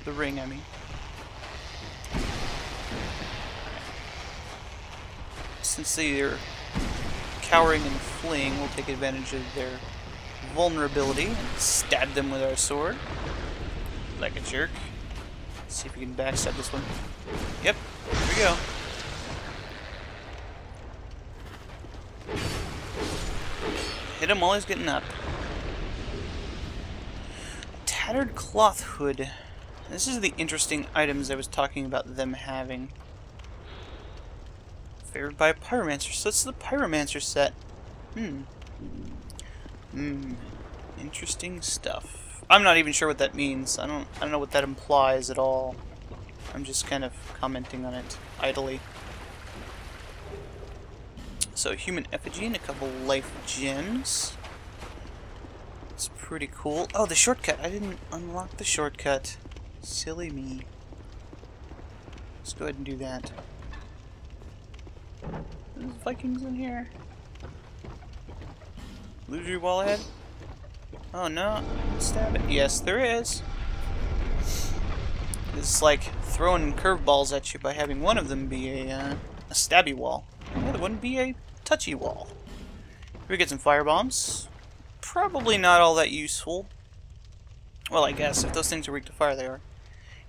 The ring, I mean. Since they are cowering and fleeing, we'll take advantage of their vulnerability and stab them with our sword. Like a jerk. Let's see if we can backstab this one. Yep, here we go. Hit him while he's getting up. Tattered cloth hood. This is the interesting items I was talking about them having. Favored by a pyromancer. So it's the pyromancer set. Interesting stuff. I'm not even sure what that means. I don't know what that implies at all. I'm just kind of commenting on it idly. So human effigy and a couple life gems. It's pretty cool. Oh, the shortcut. I didn't unlock the shortcut. Silly me. Let's go ahead and do that. There's Vikings in here. Illusory wall ahead. Oh no. Stab it. Yes, there is. It's like throwing curveballs at you by having one of them be a stabby wall. And the other one be a touchy wall. Here we get some fire bombs. Probably not all that useful. Well, I guess. If those things are weak to fire, they are.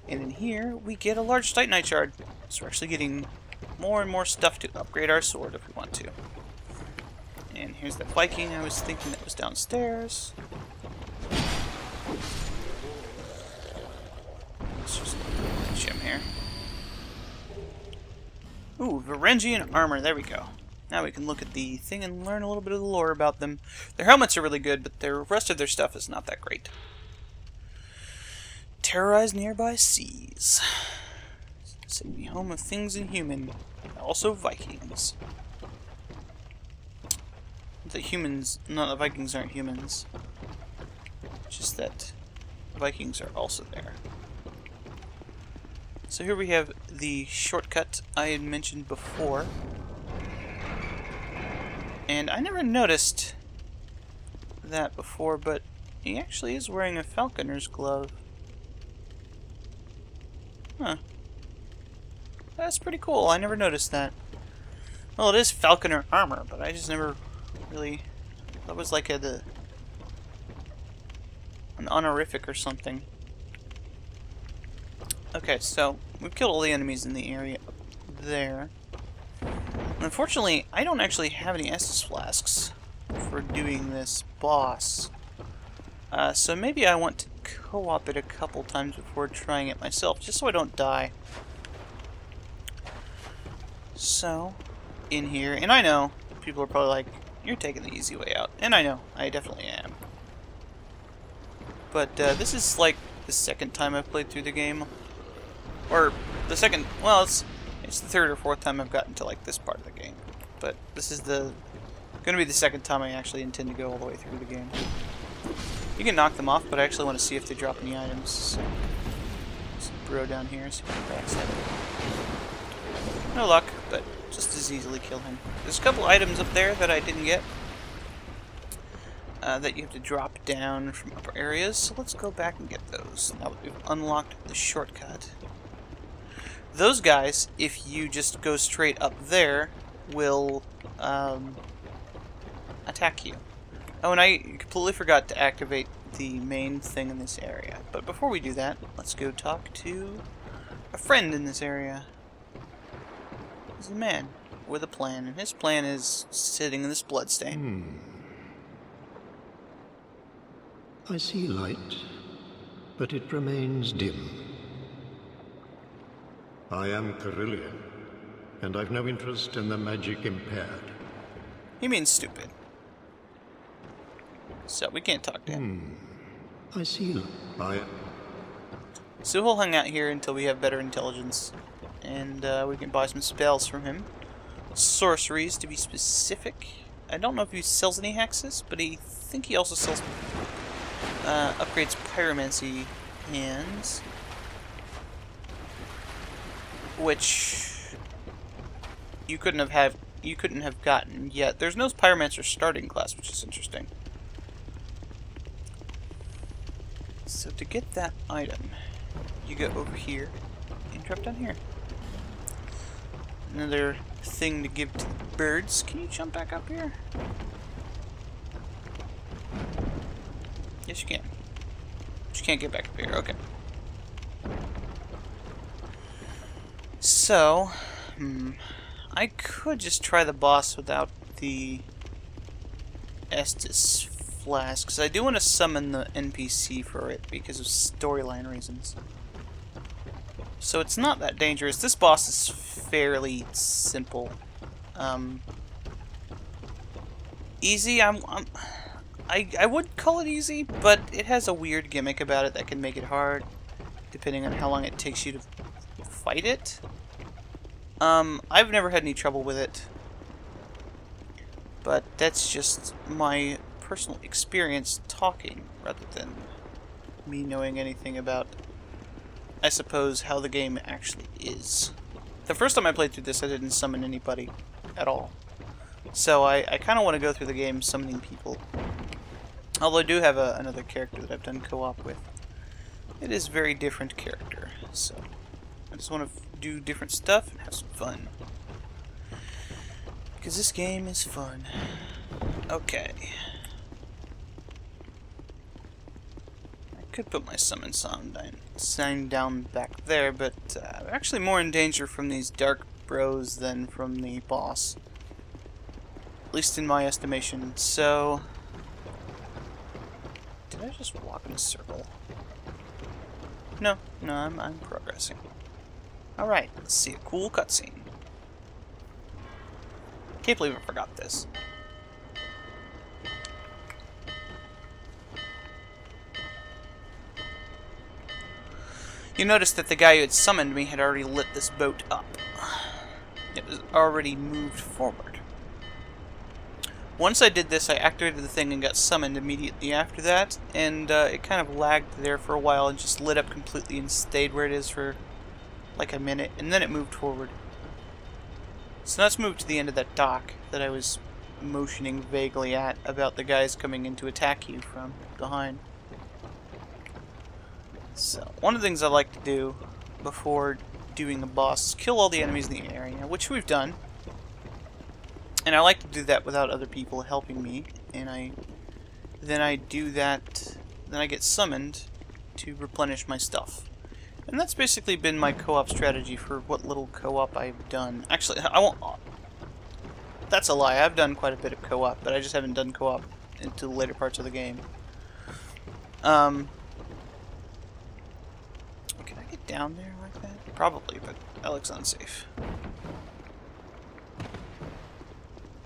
And in here, we get a large titanite shard. So we're actually getting more and more stuff to upgrade our sword if we want to. And here's the Viking I was thinking that was downstairs. Let's just look at the gem here. Ooh, Varangian armor. There we go. Now we can look at the thing and learn a little bit of the lore about them. Their helmets are really good, but the rest of their stuff is not that great. Terrorize nearby seas. City home of things inhuman. Also Vikings. The humans, no, the Vikings aren't humans. Just that Vikings are also there. So here we have the shortcut I had mentioned before. And I never noticed that before, but he actually is wearing a falconer's glove. Huh. That's pretty cool. I never noticed that. Well, it is falconer armor, but I just never really... That was like an honorific or something. Okay, so we've killed all the enemies in the area up there. Unfortunately, I don't actually have any Estus flasks for doing this boss. So maybe I want to co-op it a couple times before trying it myself, just so I don't die. So, in here, and I know, people are probably like, you're taking the easy way out. And I know, I definitely am. But this is like the second time I've played through the game. Or the second, well, it's the third or fourth time I've gotten to like this part of the game. But this is going to be the second time I actually intend to go all the way through the game. You can knock them off, but I actually want to see if they drop any items. So, let's bro down here, see if we can backstab it. No luck, but just as easily kill him. There's a couple items up there that I didn't get. That you have to drop down from upper areas, so let's go back and get those. Now that we've unlocked the shortcut. Those guys, if you just go straight up there, will attack you. Oh, and I completely forgot to activate the main thing in this area. But before we do that, let's go talk to a friend in this area. He's a man with a plan, and his plan is sitting in this bloodstain. I see light, but it remains dim. I am Carillion, and I've no interest in the magic impaired. He means stupid. So we can't talk to him. I see. So he'll hang out here until we have better intelligence, and we can buy some spells from him. Sorceries, to be specific. I don't know if he sells any hexes, but I think he also sells upgrades pyromancy hands, which you couldn't have gotten yet. There's no pyromancer starting class, which is interesting. So to get that item, you go over here and drop down here. Another thing to give to the birds. Can you jump back up here? Yes, you can. But you can't get back up here. Okay. So, I could just try the boss without the Estus flask, because I do want to summon the NPC for it because of storyline reasons. So it's not that dangerous. This boss is fairly simple. Easy. I would call it easy, but it has a weird gimmick about it that can make it hard, depending on how long it takes you to fight it. I've never had any trouble with it, but that's just my personal experience talking rather than me knowing anything about, I suppose, how the game actually is. The first time I played through this, I didn't summon anybody at all. So I kind of want to go through the game summoning people. Although I do have another character that I've done co-op with. It is a very different character, so I just want to do different stuff and have some fun. Because this game is fun. Okay. I could put my summon sign down back there, but I'm actually more in danger from these dark bros than from the boss. At least in my estimation. So, did I just walk in a circle? No, I'm progressing. Alright, let's see a cool cutscene. Can't believe I forgot this. You noticed that the guy who had summoned me had already lit this boat up. It was already moved forward. Once I did this, I activated the thing and got summoned immediately after that, and it kind of lagged there for a while and just lit up completely and stayed where it is for like a minute, and then it moved forward. So let's move to the end of that dock that I was motioning vaguely at about the guys coming in to attack you from behind. So, one of the things I like to do before doing a boss is kill all the enemies in the area, which we've done. And I like to do that without other people helping me, and then I do that, then I get summoned to replenish my stuff. And that's basically been my co-op strategy for what little co-op I've done. Actually, I won't... That's a lie. I've done quite a bit of co-op, but I just haven't done co-op into the later parts of the game. Can I get down there like that? Probably, but that looks unsafe.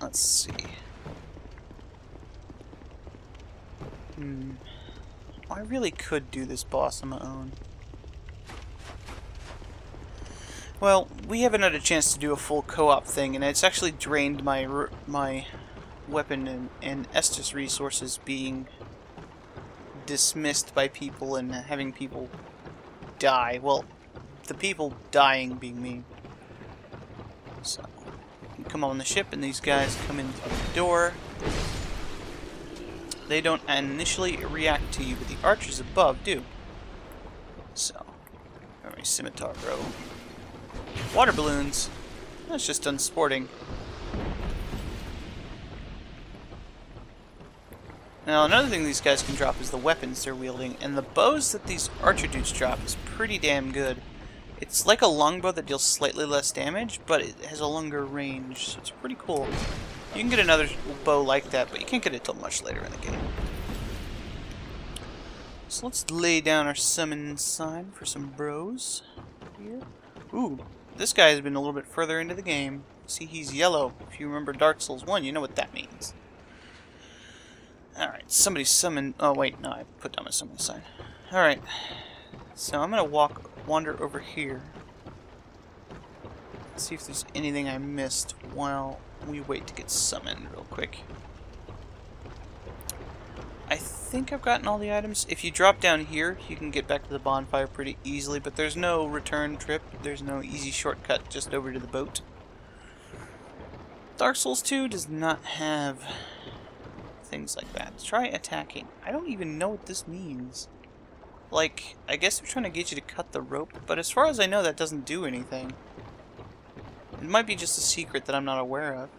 Let's see. I really could do this boss on my own. Well, we haven't had a chance to do a full co-op thing, and it's actually drained my weapon and Estus resources being dismissed by people and having people die. Well, the people dying being me. So, you come on the ship, and these guys come in through the door. They don't initially react to you, but the archers above do. So, alright, scimitar, bro. Water balloons. That's just unsporting. Now, another thing these guys can drop is the weapons they're wielding, and the bows that these archer dudes drop is pretty damn good. It's like a longbow that deals slightly less damage, but it has a longer range, so it's pretty cool. You can get another bow like that, but you can't get it till much later in the game. So let's lay down our summon sign for some bros here. Ooh, this guy has been a little bit further into the game. See, he's yellow. If you remember Dark Souls 1, you know what that means. Alright, somebody summoned... Oh, wait, no, I put down my summon sign. Alright, so I'm going to wander over here. Let's see if there's anything I missed while we wait to get summoned real quick. I think I've gotten all the items. If you drop down here, you can get back to the bonfire pretty easily, but there's no return trip. There's no easy shortcut just over to the boat. Dark Souls 2 does not have things like that. Try attacking. I don't even know what this means. like, I guess they're trying to get you to cut the rope, but as far as I know, that doesn't do anything. It might be just a secret that I'm not aware of.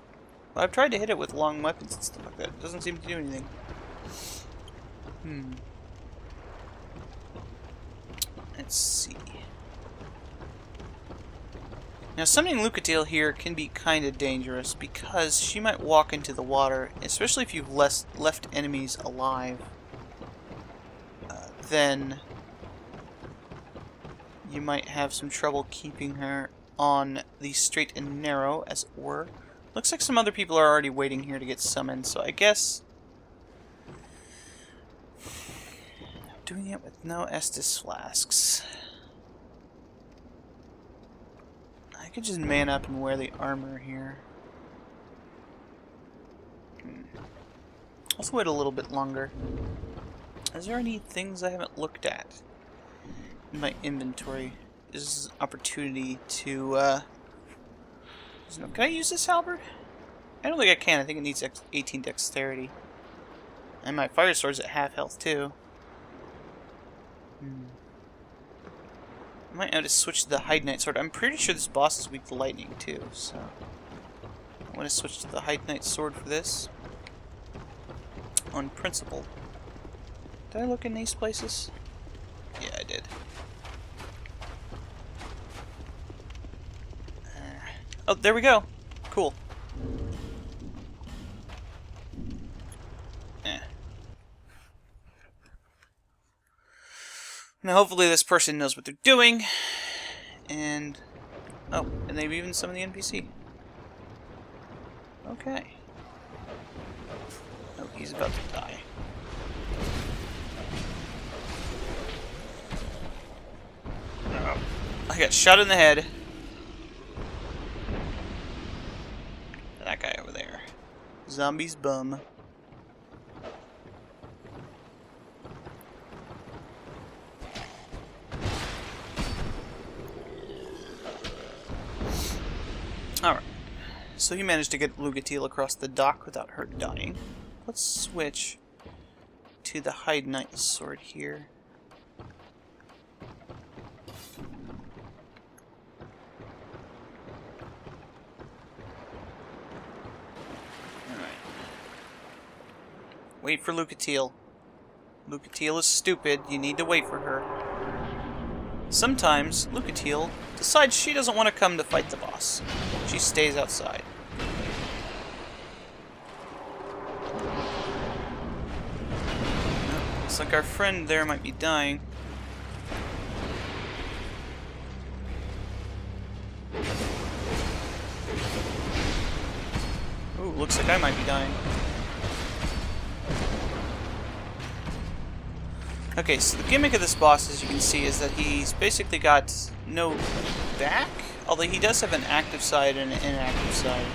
But I've tried to hit it with long weapons and stuff like that. It doesn't seem to do anything. Let's see. Now, summoning Lucatile here can be kind of dangerous because she might walk into the water, especially if you've left enemies alive. Then you might have some trouble keeping her on the straight and narrow, as it were. Looks like some other people are already waiting here to get summoned, so I guess I'm doing it with no Estus flasks. I could just man up and wear the armor here. Let's wait a little bit longer. Is there any things I haven't looked at in my inventory? This is an opportunity to, can I use this halberd? I don't think I can. I think it needs 18 dexterity. And my fire sword's at half health, too. I might have to switch to the Hide Knight sword. I'm pretty sure this boss is weak to lightning, too, so I want to switch to the Hide Knight sword for this. On principle. Did I look in these places? Yeah, I did. Oh, there we go. Cool. Now, hopefully this person knows what they're doing. And... oh, and they've even summoned the NPC. Okay. Oh, he's about to die. Oh, I got shot in the head. That guy over there. Zombie's bum. Alright. So he managed to get Lucatile across the dock without her dying. Let's switch to the Hide Knight sword here. Wait for Lucatile. Lucatile is stupid. You need to wait for her. Sometimes Lucatile decides she doesn't want to come to fight the boss. She stays outside. Looks like our friend there might be dying. Ooh, looks like I might be dying. Okay, so the gimmick of this boss, as you can see, is that he's basically got no back, although he does have an active side and an inactive side.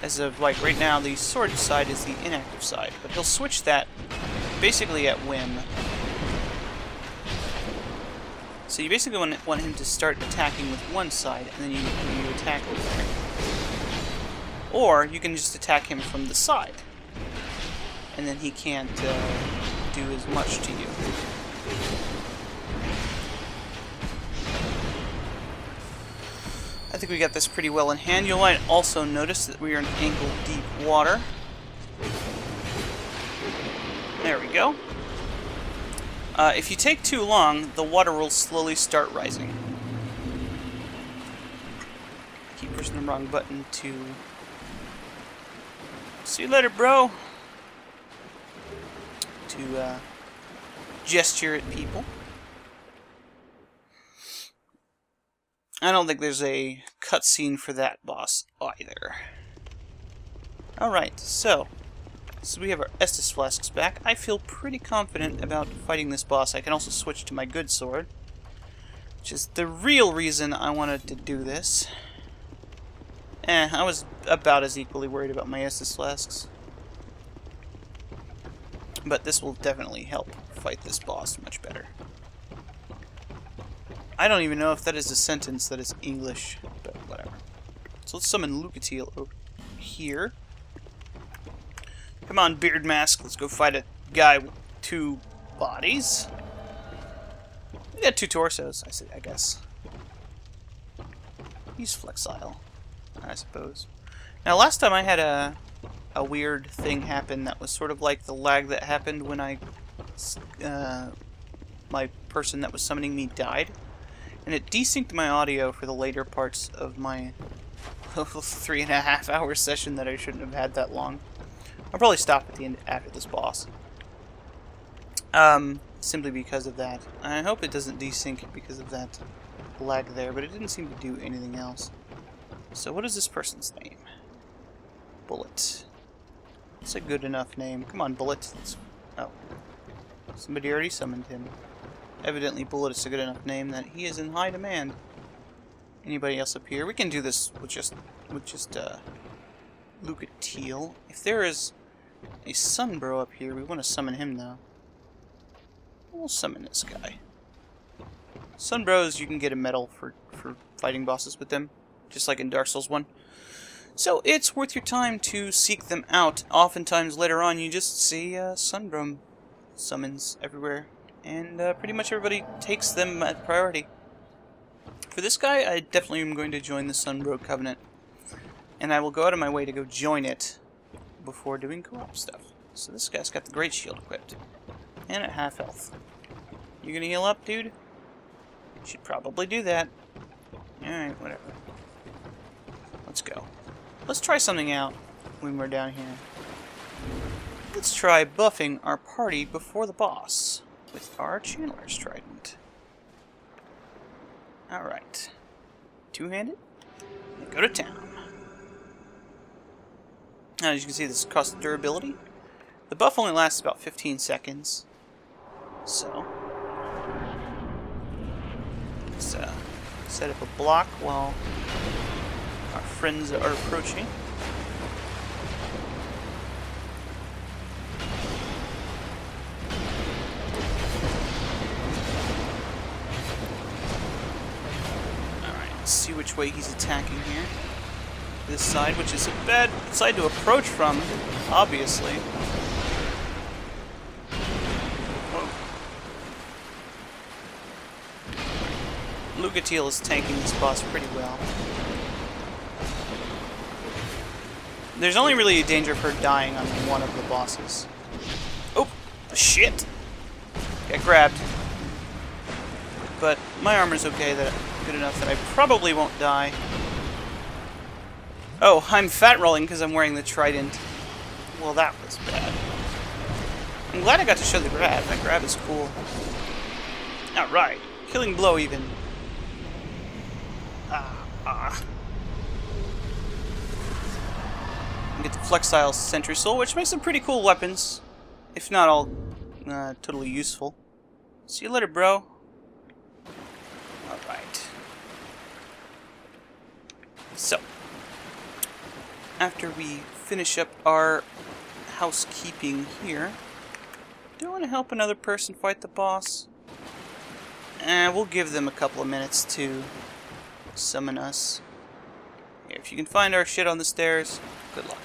As of, like, right now, the sword side is the inactive side, but he'll switch that basically at whim. So you basically want him to start attacking with one side, and then you attack with him. Or you can just attack him from the side, and then he can't do as much to you. I think we got this pretty well in hand. You might also notice that we are in ankle-deep water. There we go. If you take too long, the water will slowly start rising. Keep pushing the wrong button to... see you later, bro! To, gesture at people. I don't think there's a cutscene for that boss either. Alright, so we have our Estus flasks back. I feel pretty confident about fighting this boss. I can also switch to my good sword, which is the real reason I wanted to do this. I was about as equally worried about my Estus flasks. But this will definitely help fight this boss much better. I don't even know if that is a sentence that is English, but whatever. So let's summon Lucatile over here. Come on, Beard Mask, let's go fight a guy with two bodies. We got 2 torsos, I guess. He's Flexile, I suppose. Now, last time I had a weird thing happen that was sort of like the lag that happened when my person that was summoning me died. And it desynced my audio for the later parts of my 3.5 hour session that I shouldn't have had that long. I'll probably stop at the end after this boss. Simply because of that. I hope it doesn't desync because of that lag there, but it didn't seem to do anything else. So what is this person's name? Bullet. It's a good enough name. Come on, Bullet. Oh. Somebody already summoned him. Evidently, Bullet is a good enough name that he is in high demand. Anybody else up here? We can do this with just Lucatiel. If there is a Sunbro up here, we want to summon him though. We'll summon this guy. Sunbros, you can get a medal for fighting bosses with them, just like in Dark Souls 1. So it's worth your time to seek them out. Oftentimes later on you just see Sunbro summons everywhere, and pretty much everybody takes them at priority. For this guy, I definitely am going to join the Sunbro Covenant, and I will go out of my way to go join it before doing co-op stuff. So this guy's got the Great Shield equipped, and at half health. You gonna heal up, dude? Should probably do that. Alright, whatever. Let's go. Let's try something out when we're down here. Let's try buffing our party before the boss with our Chandler's Trident. Alright. Two-handed. Go to town. Now, as you can see, this costs durability. The buff only lasts about 15 seconds. So, let's set up a block while our friends are approaching. Alright, let's see which way he's attacking here. This side, which is a bad side to approach from, obviously. Lucatiel is tanking this boss pretty well. There's only really a danger of her dying on one of the bosses. Oh, shit! Got grabbed. But my armor's okay, good enough that I probably won't die. Oh, I'm fat rolling because I'm wearing the trident. Well, that was bad. I'm glad I got to show the grab. That grab is cool. Alright. Killing blow even. Get the Flexile Sentry Soul, which makes some pretty cool weapons, if not all totally useful. See you later, bro. Alright. So, after we finish up our housekeeping here, do I want to help another person fight the boss? We'll give them a couple of minutes to summon us. Here, if you can find our shit on the stairs, good luck.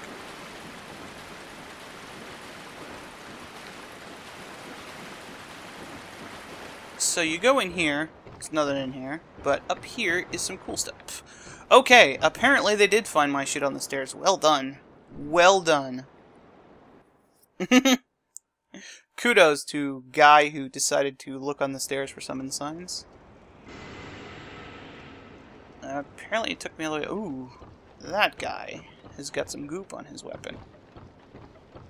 So you go in here, there's nothing in here, but up here is some cool stuff. Okay, apparently they did find my shit on the stairs. Well done. Well done. Kudos to guy who decided to look on the stairs for summon signs. Apparently it took me all the way... Ooh, that guy has got some goop on his weapon.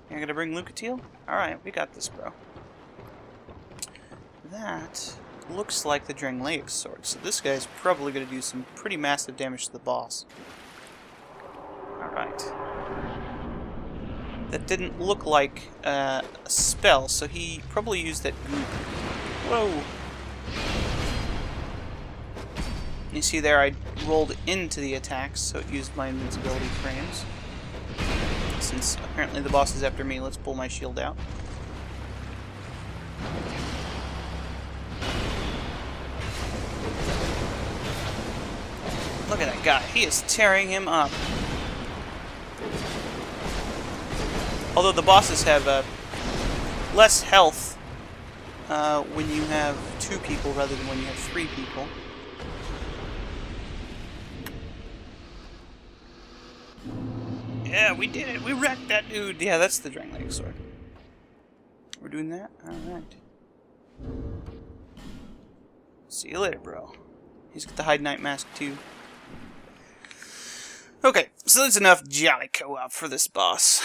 You're gonna bring Lucatiel? Alright, we got this, bro. That looks like the Drangleic sword, so this guy's probably gonna do some pretty massive damage to the boss. Alright. That didn't look like a spell, so he probably used that goop. Whoa! You see there, I rolled into the attacks, so it used my invincibility frames. Since apparently the boss is after me, let's pull my shield out. Look at that guy, he is tearing him up. Although the bosses have less health when you have 2 people rather than when you have 3 people. Yeah, we did it! We wrecked that dude! Yeah, that's the Drangleic sword. We're doing that? Alright. See you later, bro. He's got the Hide Knight mask, too. Okay, so that's enough jolly co-op for this boss.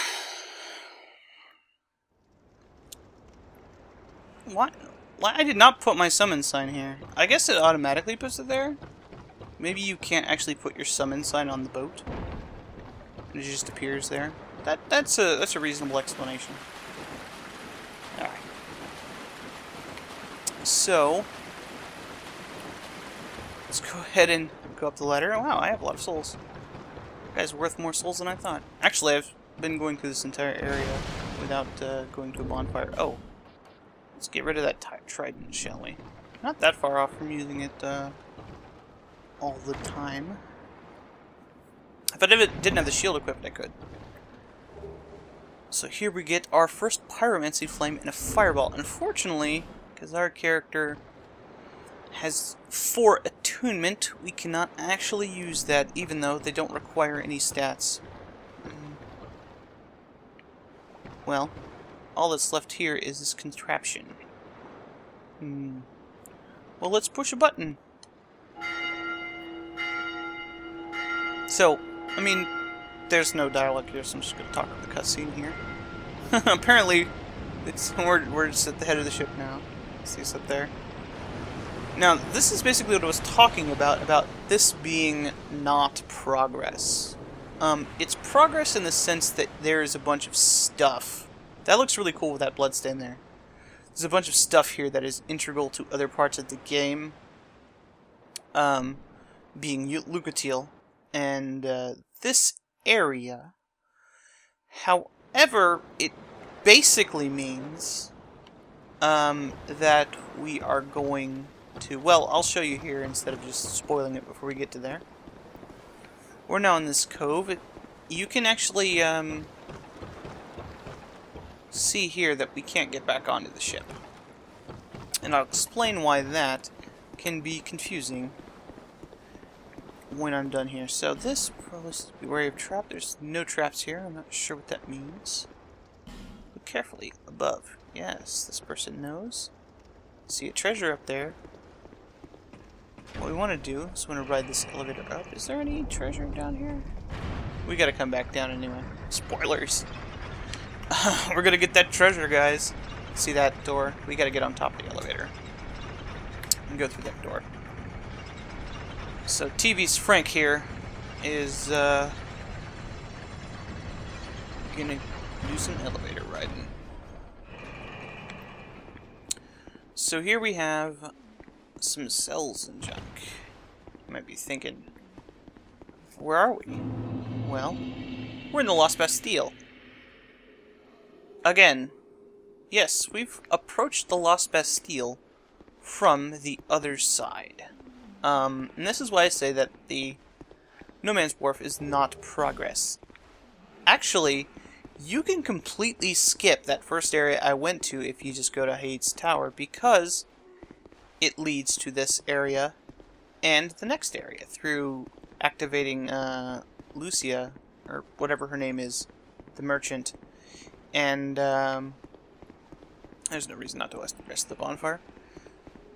What? I did not put my summon sign here. I guess it automatically puts it there. Maybe you can't actually put your summon sign on the boat. It just appears there. That's a reasonable explanation. Alright. So let's go ahead and go up the ladder. Oh, wow, I have a lot of souls. That guy's worth more souls than I thought. Actually, I've been going through this entire area without going to a bonfire. Oh. Let's get rid of that trident, shall we? Not that far off from using it all the time. If I didn't have the shield equipped, I could. So here we get our first pyromancy flame and a fireball. Unfortunately, because our character has 4 attunement, we cannot actually use that, even though they don't require any stats. Well, all that's left here is this contraption. Well, let's push a button. So, I mean, there's no dialogue here, so I'm just going to talk about the cutscene here. Apparently, we're just at the head of the ship now. See us up there. Now, this is basically what I was talking about this being not progress. It's progress in the sense that there is a bunch of stuff. That looks really cool with that bloodstain there. There's a bunch of stuff here that is integral to other parts of the game. Being Lucatiel. And this area, however, it basically means that we are going to, well, I'll show you here instead of just spoiling it before we get to there. We're now in this cove. You can actually see here that we can't get back onto the ship. And I'll explain why that can be confusing when I'm done here. So this, let's be wary of trap. There's no traps here. I'm not sure what that means. Look carefully above. Yes, this person knows. See a treasure up there. What we want to do is we want to ride this elevator up. Is there any treasure down here? We gotta come back down anyway. Spoilers. We're gonna get that treasure, guys. See that door? We gotta get on top of the elevator and go through that door. So TV's Frank here is gonna do some elevator riding. So here we have some cells and junk. You might be thinking, where are we? Well, we're in the Lost Bastille. Again, yes, we've approached the Lost Bastille from the other side. And this is why I say that the No Man's Wharf is not progress. Actually, you can completely skip that first area I went to if you just go to Hades Tower, because it leads to this area and the next area through activating Lucia, or whatever her name is, the merchant, and there's no reason not to rest the bonfire.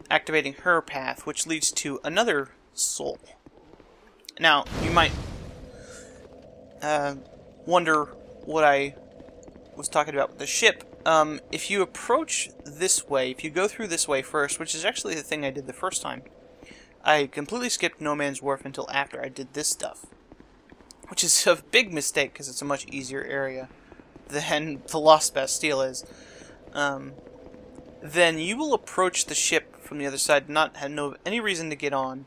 Activating her path, which leads to another soul. Now, you might wonder what I was talking about with the ship. If you approach this way, if you go through this way first, which is actually the thing I did the first time, I completely skipped No Man's Wharf until after I did this stuff. Which is a big mistake, because it's a much easier area than the Lost Bastille is. Then you will approach the ship from the other side, not have any reason to get on,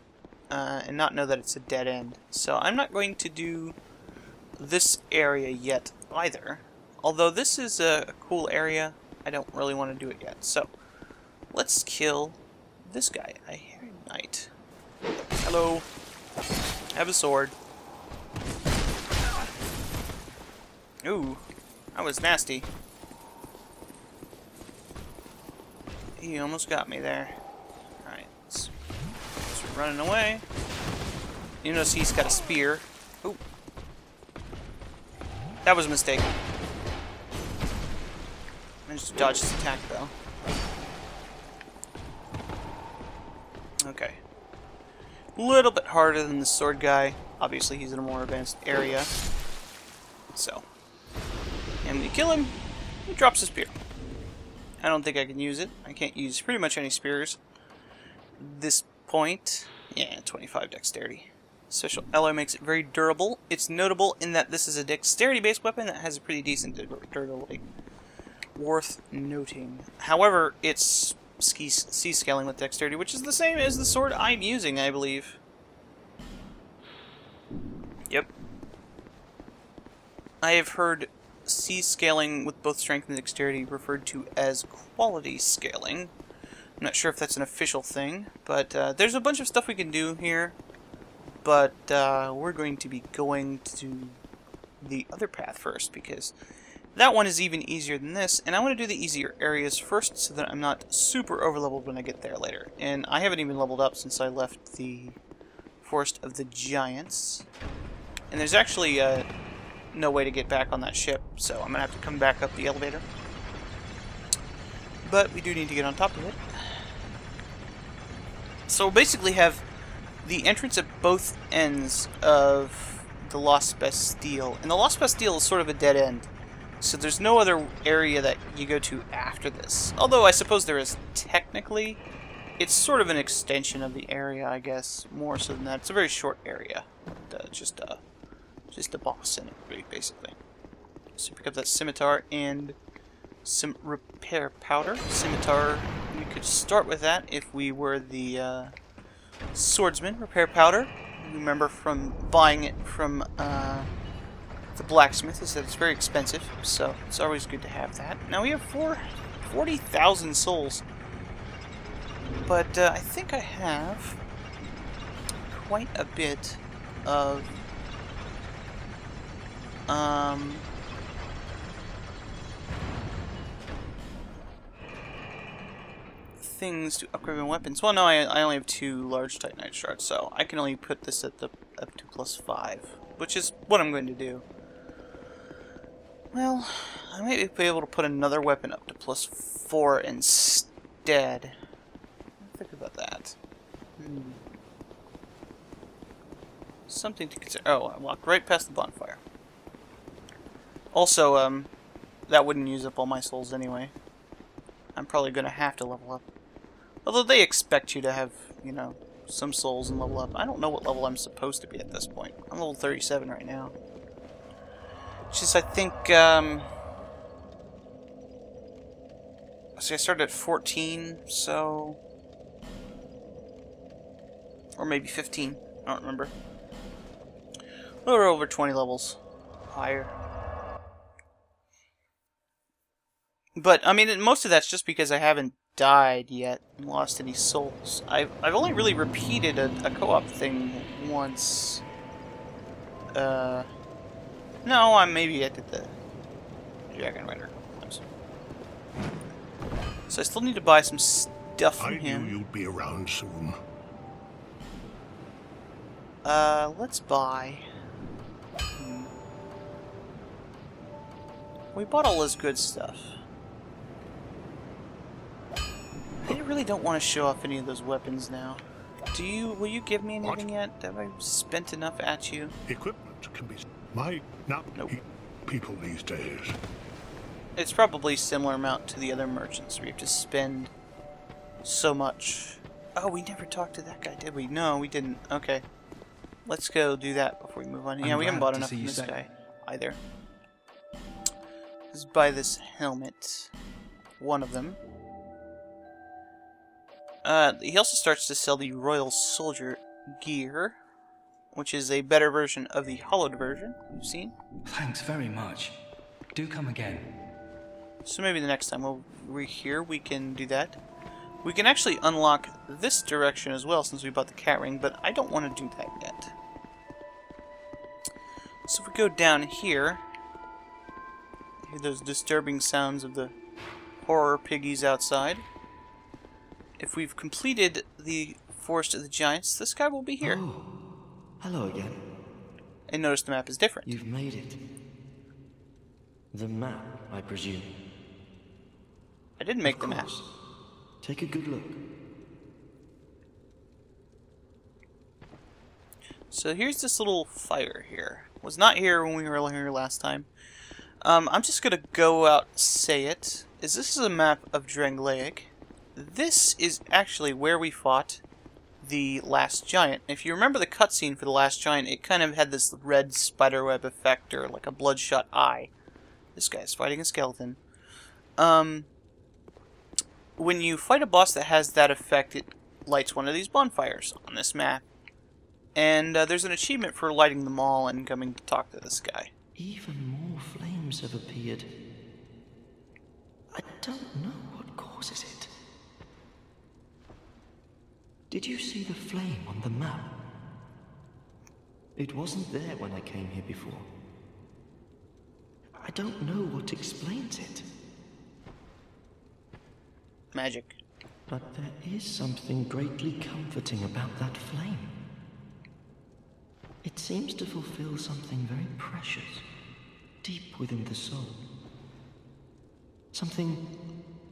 and not know that it's a dead end. So I'm not going to do this area yet either. Although this is a cool area, I don't really want to do it yet. So let's kill this guy. I hear a knight. Hello. I have a sword. Ooh, that was nasty. He almost got me there. running away. You notice he's got a spear. Ooh. That was a mistake. Managed to dodge his attack, though. Okay. A little bit harder than the sword guy. Obviously, he's in a more advanced area. So. And when you kill him, he drops his spear. I don't think I can use it. I can't use pretty much any spears. This point, yeah, 25 dexterity. Special alloy makes it very durable. It's notable in that this is a dexterity-based weapon that has a pretty decent durability. Worth noting. However, it's C-scaling with dexterity, which is the same as the sword I'm using, I believe. Yep. I have heard C-scaling with both strength and dexterity referred to as quality scaling. I'm not sure if that's an official thing, but there's a bunch of stuff we can do here. But we're going to be going to the other path first, because that one is even easier than this, and I want to do the easier areas first so that I'm not super overleveled when I get there later. And I haven't even leveled up since I left the Forest of the Giants. And there's actually no way to get back on that ship, so I'm going to have to come back up the elevator. But we do need to get on top of it. So we'll basically have the entrance at both ends of the Lost Bastille. And the Lost Bastille is sort of a dead end. So there's no other area that you go to after this. Although I suppose there is technically. It's sort of an extension of the area, I guess. More so than that. It's a very short area. Just a boss in it, basically. So pick up that scimitar and some repair powder. Scimitar, we could start with that if we were the swordsman. Repair powder, remember from buying it from the blacksmith, is that it's very expensive, so it's always good to have that. Now we have 40,000 souls, but I think I have quite a bit of things to upgrade my weapons. Well, no, I only have 2 large Titanite shards, so I can only put this at the up to +5, which is what I'm going to do. Well, I might be able to put another weapon up to +4 instead. Think about that. Something to consider. Oh, I walked right past the bonfire. Also, that wouldn't use up all my souls anyway. I'm probably going to have to level up. Although they expect you to have, you know, some souls and level up. I don't know what level I'm supposed to be at this point. I'm level 37 right now. It's just, I think, see, I started at 14, so... Or maybe 15. I don't remember. We're over 20 levels higher. But, I mean, most of that's just because I haven't died yet and lost any souls. I've only really repeated a co-op thing once. No, maybe I did the Dragon Rider a couple times. So I still need to buy some stuff from him. I knew you'd be around soon. Let's buy... We bought all this good stuff. I really don't want to show off any of those weapons now. Will you give me anything yet? Have I spent enough at you? Equipment can be... Nope. People these days. It's probably a similar amount to the other merchants where you have to spend so much. Oh, we never talked to that guy, did we? No, we didn't. Okay. Let's go do that before we move on. Yeah, we haven't bought enough from this guy either. Let's buy this helmet. One of them. He also starts to sell the Royal Soldier gear, which is a better version of the hollowed version we've seen. Thanks very much. Do come again. So maybe the next time we're here, we can do that. We can actually unlock this direction as well since we bought the cat ring, but I don't want to do that yet. So if we go down here, hear those disturbing sounds of the horror piggies outside. If we've completed the Forest of the Giants, this guy will be here. Oh, hello again. And notice the map is different. You've made it. The map, I presume. I didn't make the map. Of course. Take a good look. So here's this little fire here. Was not here when we were here last time. I'm just gonna go out and say it. This is a map of Drangleic. This is actually where we fought the last giant. If you remember the cutscene for the last giant, it kind of had this red spiderweb effect, or like a bloodshot eye. This guy's fighting a skeleton. When you fight a boss that has that effect, it lights one of these bonfires on this map. And there's an achievement for lighting them all and coming to talk to this guy. Even more flames have appeared. I don't know what causes it. Did you see the flame on the map? It wasn't there when I came here before. I don't know what explains it. Magic. But there is something greatly comforting about that flame. It seems to fulfill something very precious, deep within the soul. Something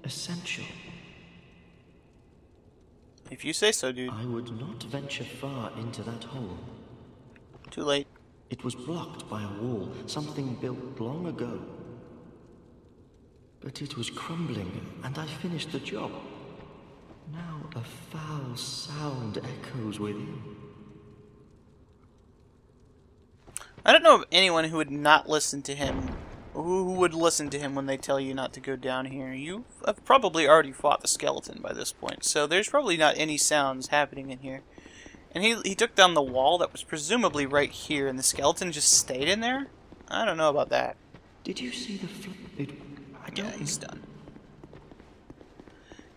essential. If you say so, dude. I would not venture far into that hole. Too late. It was blocked by a wall, something built long ago. But it was crumbling, and I finished the job. Now a foul sound echoes within. I don't know of anyone who would not listen to him, who would listen to him when they tell you not to go down here. You have probably already fought the skeleton by this point, so there's probably not any sounds happening in here. And he took down the wall that was presumably right here, and the skeleton just stayed in there? I don't know about that. Did you see the Yeah, he's done.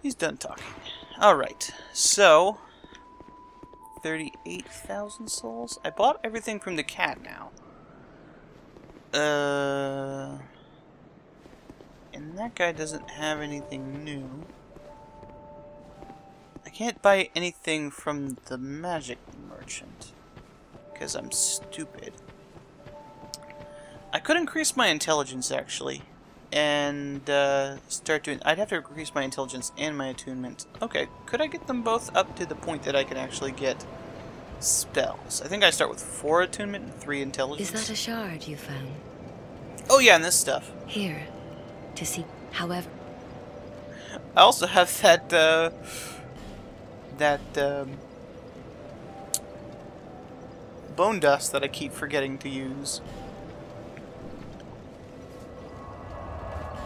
He's done talking. Alright, so 38,000 souls? I bought everything from the cat now. And that guy doesn't have anything new. I can't buy anything from the magic merchant because I'm stupid. I could increase my intelligence actually and start doing. I'd have to increase my intelligence and my attunement. Okay, could I get them both up to the point that I can actually get spells? I think I start with 4 attunement and 3 intelligence. Is that a shard you found? Oh yeah, and this stuff. Here, to see. However, I also have that bone dust that I keep forgetting to use.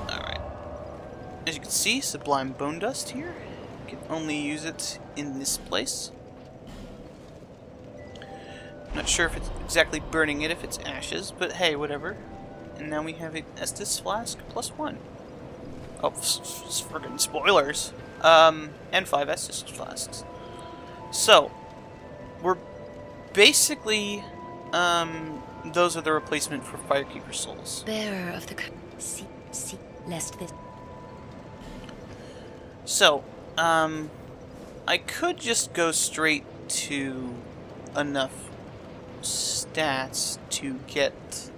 Alright. As you can see, sublime bone dust here. You can only use it in this place. Not sure if it's exactly burning it if it's ashes, but hey, whatever. And now we have a Estus flask +1. Oh, friggin' spoilers. And 5 Estus flasks. So, we're basically, those are the replacement for Firekeeper souls. bearer of the see, lest this. So, I could just go straight to enough stats to get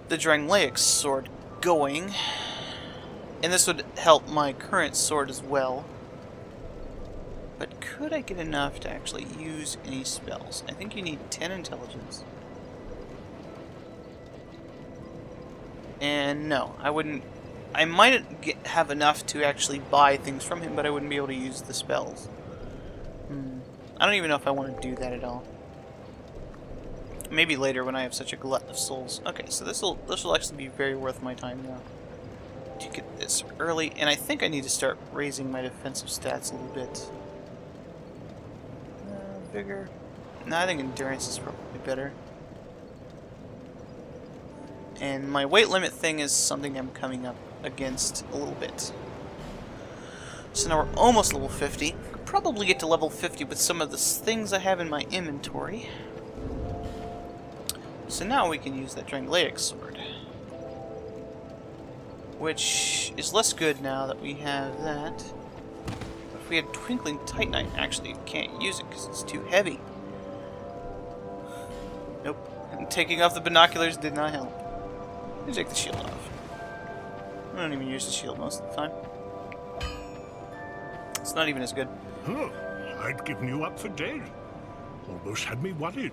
the Drangleic sword going, and this would help my current sword as well. But could I get enough to actually use any spells? I think you need 10 intelligence. And no, I wouldn't. I might have enough to actually buy things from him, but I wouldn't be able to use the spells. I don't even know if I want to do that at all. Maybe later when I have such a glut of souls. Okay, so this will actually be very worth my time now to get this early, and I think I need to start raising my defensive stats a little bit. Vigor. No, I think endurance is probably better. And my weight limit thing is something I'm coming up against a little bit. So now we're almost level 50. Could probably get to level 50 with some of the things I have in my inventory. So now we can use that Drangleic sword, which is less good now that we have that. if we had Twinkling Titanite, actually, we can't use it because it's too heavy. Nope. And taking off the binoculars did not help. Let me take the shield off. I don't even use the shield most of the time. It's not even as good. Huh. I'd given you up for dead. Almost had me worried.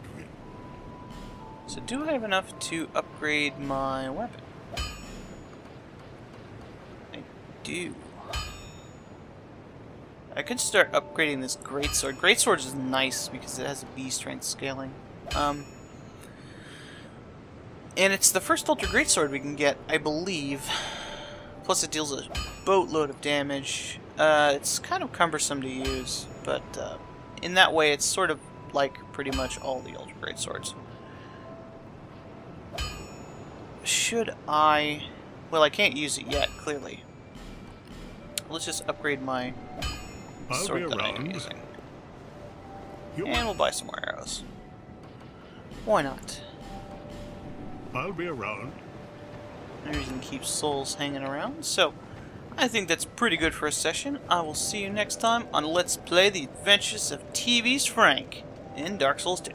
So do I have enough to upgrade my weapon? I do. I could start upgrading this greatsword. Greatsword is nice because it has a B strength scaling. And it's the first Ultra Greatsword we can get, I believe. Plus it deals a boatload of damage. It's kind of cumbersome to use, but in that way it's sort of like pretty much all the Ultra Greatswords. Should I... Well, I can't use it yet, clearly. Let's just upgrade my sword that I am using. And we'll buy some more arrows. Why not? I'll be around. No reason to keep souls hanging around, so I think that's pretty good for a session. I will see you next time on Let's Play the Adventures of TV's Frank in Dark Souls 2.